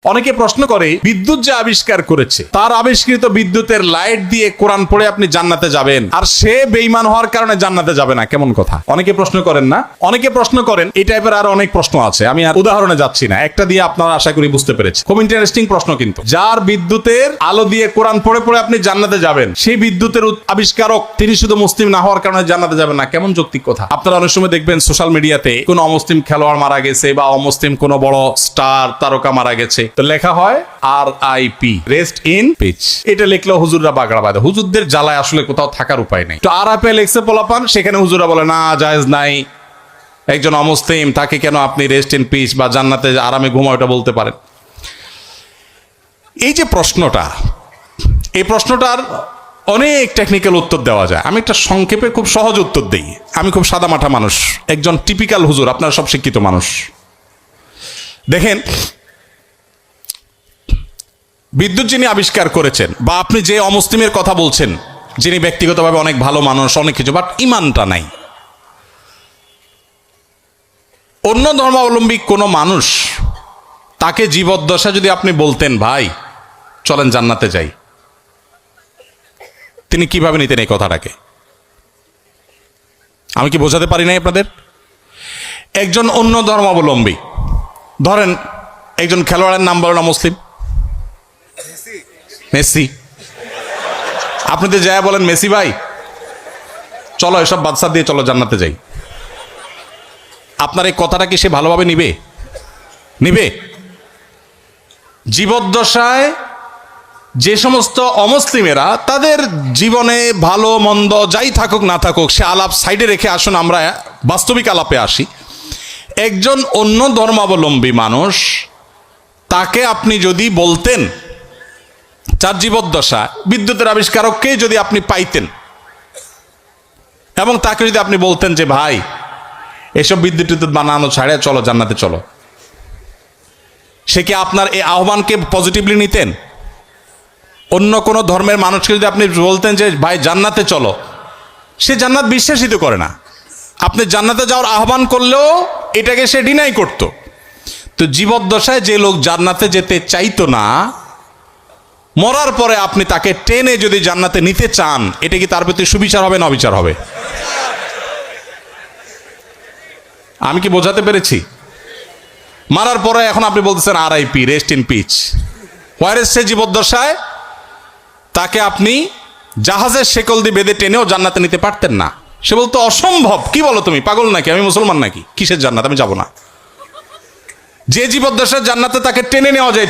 অনেকে প্রশ্ন করে বিদ্যুৎ যে আবিষ্কার করেছে তার আবিষ্কৃত বিদ্যুতের লাইট দিয়ে কোরআন পড়ে আপনি জান্নাতে যাবেন, আর সে বেঈমান হওয়ার কারণে জান্নাতে যাবে না, কেমন কথা? অনেকে প্রশ্ন করেন না? অনেকে প্রশ্ন করেন এই টাইপের আরো অনেক প্রশ্ন আছে, আমি আর উদাহরণে যাচ্ছি না, একটা দিয়ে আপনারা আশা করি বুঝতে পেরেছেন। খুব ইন্টারেস্টিং প্রশ্ন কিন্তু। যার বিদ্যুতের আলো দিয়ে কোরআন পড়ে পড়ে আপনি জান্নাতে যাবেন, সেই বিদ্যুতের আবিষ্কারক তিনি শুধু মুসলিম না হওয়ার কারণে জান্নাতে যাবেন না, কেমন যৌক্তিক কথা? আপনারা অনেক সময় দেখবেন সোশ্যাল মিডিয়াতে কোন অমুসলিম খেলোয়াড় মারা গেছে বা অমুসলিম কোন বড় স্টার তারকা মারা গেছে, তো লেখা হয় RIP, রেস্ট ইন পিচ। এটা লিখলেও হুজুররা বাগড়া বাঁধে। হুজুরদের জ্বালায় আসলে কোথাও থাকার উপায় নেই। তো RIP লেখছে পোলাপান, সেখানে হুজুররা বলে না, জায়েজ নাই, একজন অমুসলিম তাকে কেন আপনি রেস্ট ইন পিচ বা জান্নাতে আরামে ঘুমাও এটা বলতে পারেন? এই যে প্রশ্নটা, এই প্রশ্নটার অনেক টেকনিক্যাল উত্তর দেওয়া যায়। আমি একটা সংক্ষেপে খুব সহজ উত্তর দিই। আমি খুব সাদামাটা মানুষ, একজন টিপিক্যাল হুজুর, আপনারা সব শিক্ষিত মানুষ। দেখেন, বিদ্যুৎ যিনি আবিষ্কার করেছেন বা আপনি যে অমুসলিমের কথা বলছেন, যিনি ব্যক্তিগতভাবে অনেক ভালো মানুষ, অনেক কিছু, বাট ইমানটা নাই, অন্য ধর্মাবলম্বী কোনো মানুষ তাকে জীবদ্দশা যদি আপনি বলতেন ভাই চলেন জান্নাতে যাই, তিনি কিভাবে নিতেন এই কথাটাকে? আমি কি বোঝাতে পারি নাই আপনাদের? একজন অন্য ধর্মাবলম্বী, ধরেন একজন খেলোয়াড়ের নাম বলেন মুসলিম, মেসি, আপনি তো যায় বলেন মেসি ভাই চলো এসব বাদশা দিয়ে চলো জান্নাতে যাই, আপনার এই কথাটা কি সে ভালোভাবে নিবে? নিবে? জীবদ্দশায় যে সমস্ত অমুসলিমেরা তাদের জীবনে ভালো মন্দ যাই থাকুক না থাকুক, সে আলাপ সাইডে রেখে আসুন আমরা বাস্তবিক আলাপে আসি। একজন অন্য ধর্মাবলম্বী মানুষ, তাকে আপনি যদি বলতেন, যার জীবদ্দশা বিদ্যুতের আবিষ্কারককেই যদি আপনি পাইতেন এবং তাকে যদি আপনি বলতেন যে ভাই এসব বিদ্যুৎ বানানো ছাড়ে চলো জান্নাতে চলো, সে কি আপনার এই আহ্বানকে পজিটিভলি নিতেন? অন্য কোনো ধর্মের মানুষকে যদি আপনি বলতেন যে ভাই জান্নাতে চলো, সে জান্নাত বিশ্বাসিত করে না। আপনি জান্নাতে যাওয়ার আহ্বান করলেও এটাকে সে ডিনাই করত। তো জীবদ্দশায় যে লোক জান্নাতে যেতে চাইতো না, মরার পরে আপনি তাকে টেনে যদি জান্নাতে নিতে চান, এটা কি তার প্রতি সুবিচার হবে না অবিচার হবে? আমি কি বোঝাতে পেরেছি? মারার পরে এখন আপনি বলতেছেন RIP, রেস্ট ইন পিচ, ওয়ারেস সে জীবদ্দশায় তাকে আপনি জাহাজের শেকল দিয়ে বেঁধে টেনেও জান্নাতে নিতে পারতেন না। সে বলতো অসম্ভব, কি বলো তুমি, পাগল নাকি, আমি মুসলমান নাকি, কিসের জান্নাত, আমি যাব না। যে জীবদ্দশায় জান্নাতে তাকে টেনে নেওয়া যায়